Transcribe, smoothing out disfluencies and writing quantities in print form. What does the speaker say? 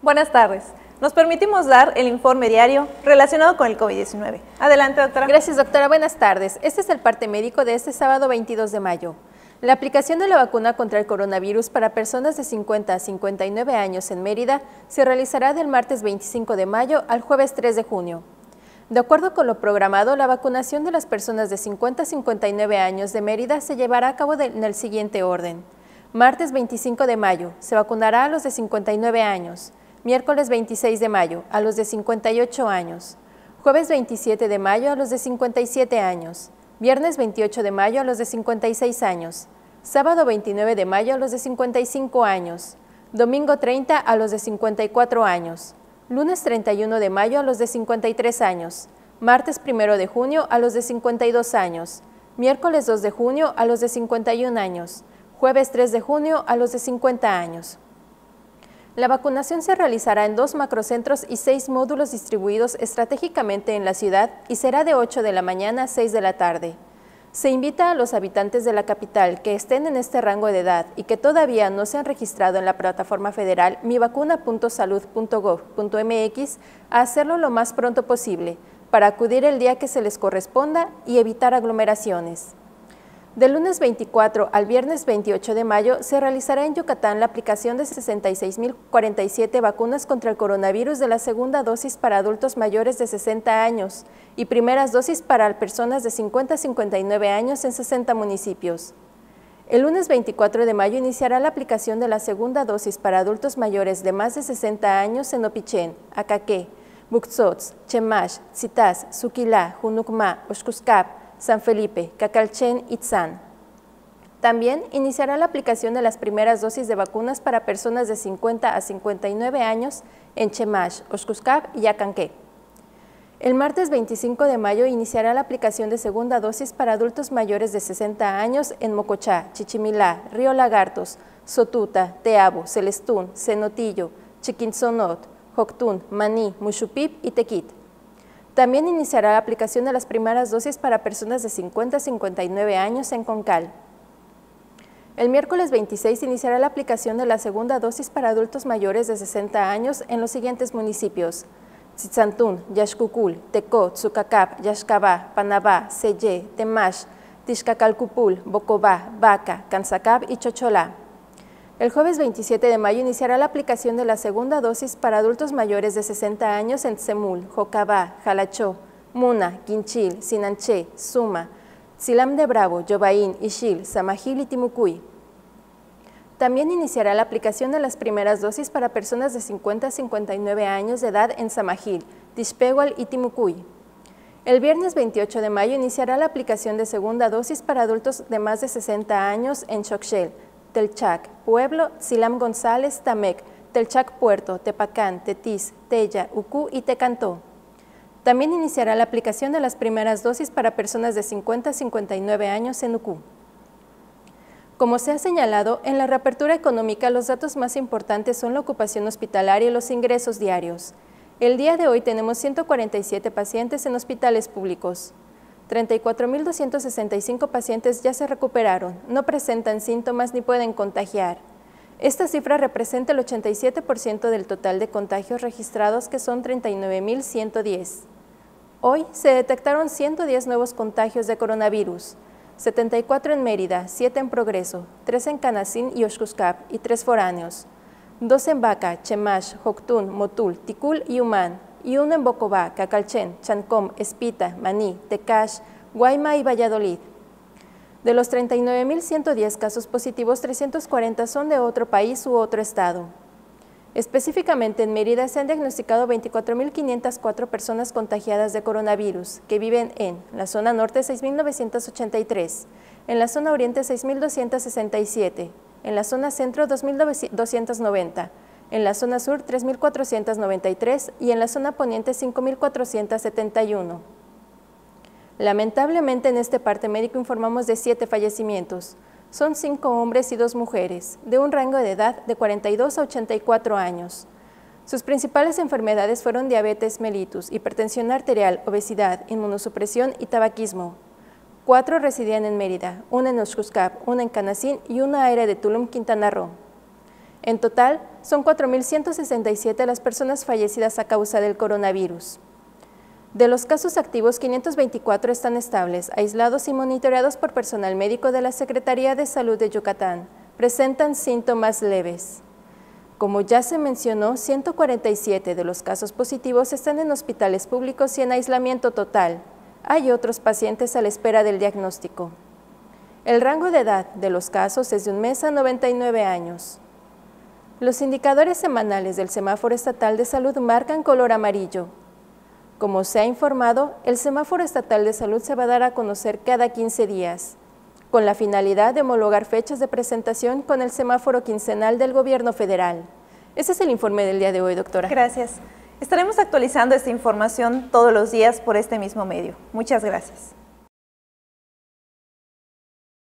Buenas tardes. Nos permitimos dar el informe diario relacionado con el COVID-19. Adelante, doctora. Gracias, doctora. Buenas tardes. Este es el parte médico de este sábado 22 de mayo. La aplicación de la vacuna contra el coronavirus para personas de 50 a 59 años en Mérida se realizará del martes 25 de mayo al jueves 3 de junio. De acuerdo con lo programado, la vacunación de las personas de 50 a 59 años de Mérida se llevará a cabo en el siguiente orden. Martes 25 de mayo se vacunará a los de 59 años. Miércoles 26 de mayo a los de 58 años. Jueves 27 de mayo a los de 57 años. Viernes 28 de mayo a los de 56 años. Sábado 29 de mayo a los de 55 años. Domingo 30 a los de 54 años. Lunes 31 de mayo a los de 53 años. Martes 1 de junio a los de 52 años. Miércoles 2 de junio a los de 51 años. Jueves 3 de junio a los de 50 años. La vacunación se realizará en 2 macrocentros y 6 módulos distribuidos estratégicamente en la ciudad y será de 8 de la mañana a 6 de la tarde. Se invita a los habitantes de la capital que estén en este rango de edad y que todavía no se han registrado en la plataforma federal mivacuna.salud.gov.mx a hacerlo lo más pronto posible para acudir el día que se les corresponda y evitar aglomeraciones. Del lunes 24 al viernes 28 de mayo se realizará en Yucatán la aplicación de 66.047 vacunas contra el coronavirus de la segunda dosis para adultos mayores de 60 años y primeras dosis para personas de 50 a 59 años en 60 municipios. El lunes 24 de mayo iniciará la aplicación de la segunda dosis para adultos mayores de más de 60 años en Opichén, Acaqué, Buxots, Chemash, Tzitaz, Suquilá, Junucmá, Oxcuscap, San Felipe, Cacalchen y Tzán. También iniciará la aplicación de las primeras dosis de vacunas para personas de 50 a 59 años en Chemash, Oxcuscap y Acanqué. El martes 25 de mayo iniciará la aplicación de segunda dosis para adultos mayores de 60 años en Mocochá, Chichimilá, Río Lagartos, Sotuta, Teabo, Celestún, Cenotillo, Chiquinzonot, Joctún, Maní, Muxupip y Tequit. También iniciará la aplicación de las primeras dosis para personas de 50 a 59 años en Concal. El miércoles 26 iniciará la aplicación de la segunda dosis para adultos mayores de 60 años en los siguientes municipios: Tzitzantún, Yaxcucul, Tecó, Tzucacap, Yaxcabá, Panabá, Sellé, Temash, Tixcacalcupul, Bocobá, Baca, Canzacab y Chocholá. El jueves 27 de mayo iniciará la aplicación de la segunda dosis para adultos mayores de 60 años en Tzemul, Jocabá, Jalachó, Muna, Quinchil, Sinanché, Suma, Tzilam de Bravo, Yobaín, Ixil, Samajil y Timucuy. También iniciará la aplicación de las primeras dosis para personas de 50 a 59 años de edad en Samajil, Tixpehual y Timucuy. El viernes 28 de mayo iniciará la aplicación de segunda dosis para adultos de más de 60 años en Xochel, Telchac, Pueblo, Tzilam González, Tamec, Telchac Puerto, Tepacán, Tetis, Tella, Ucú y Tecantó. También iniciará la aplicación de las primeras dosis para personas de 50 a 59 años en Ucú. Como se ha señalado, en la reapertura económica los datos más importantes son la ocupación hospitalaria y los ingresos diarios. El día de hoy tenemos 147 pacientes en hospitales públicos. 34.265 pacientes ya se recuperaron, no presentan síntomas ni pueden contagiar. Esta cifra representa el 87% del total de contagios registrados, que son 39.110. Hoy se detectaron 110 nuevos contagios de coronavirus, 74 en Mérida, 7 en Progreso, 3 en Canacín y Oxcuscap y 3 foráneos, 2 en Baca, Chemash, Joctún, Motul, Ticul y Humán, y 1 en Bocobá, Cacalchen, Chancom, Espita, Maní, Tecash, Guayma y Valladolid. De los 39.110 casos positivos, 340 son de otro país u otro estado. Específicamente en Mérida se han diagnosticado 24.504 personas contagiadas de coronavirus, que viven en la zona norte 6.983, en la zona oriente 6.267, en la zona centro 2.290, en la zona sur 3.493 y en la zona poniente 5.471. Lamentablemente en este parte médico informamos de 7 fallecimientos. Son 5 hombres y 2 mujeres, de un rango de edad de 42 a 84 años. Sus principales enfermedades fueron diabetes mellitus, hipertensión arterial, obesidad, inmunosupresión y tabaquismo. 4 residían en Mérida, 1 en Oxcuscap, 1 en Canacín y 1 aérea de Tulum, Quintana Roo. En total, son 4.167 las personas fallecidas a causa del coronavirus. De los casos activos, 524 están estables, aislados y monitoreados por personal médico de la Secretaría de Salud de Yucatán. Presentan síntomas leves. Como ya se mencionó, 147 de los casos positivos están en hospitales públicos y en aislamiento total. Hay otros pacientes a la espera del diagnóstico. El rango de edad de los casos es de 1 mes a 99 años. Los indicadores semanales del Semáforo Estatal de Salud marcan color amarillo. Como se ha informado, el Semáforo Estatal de Salud se va a dar a conocer cada 15 días, con la finalidad de homologar fechas de presentación con el semáforo quincenal del Gobierno federal. Ese es el informe del día de hoy, doctora. Gracias. Estaremos actualizando esta información todos los días por este mismo medio. Muchas gracias.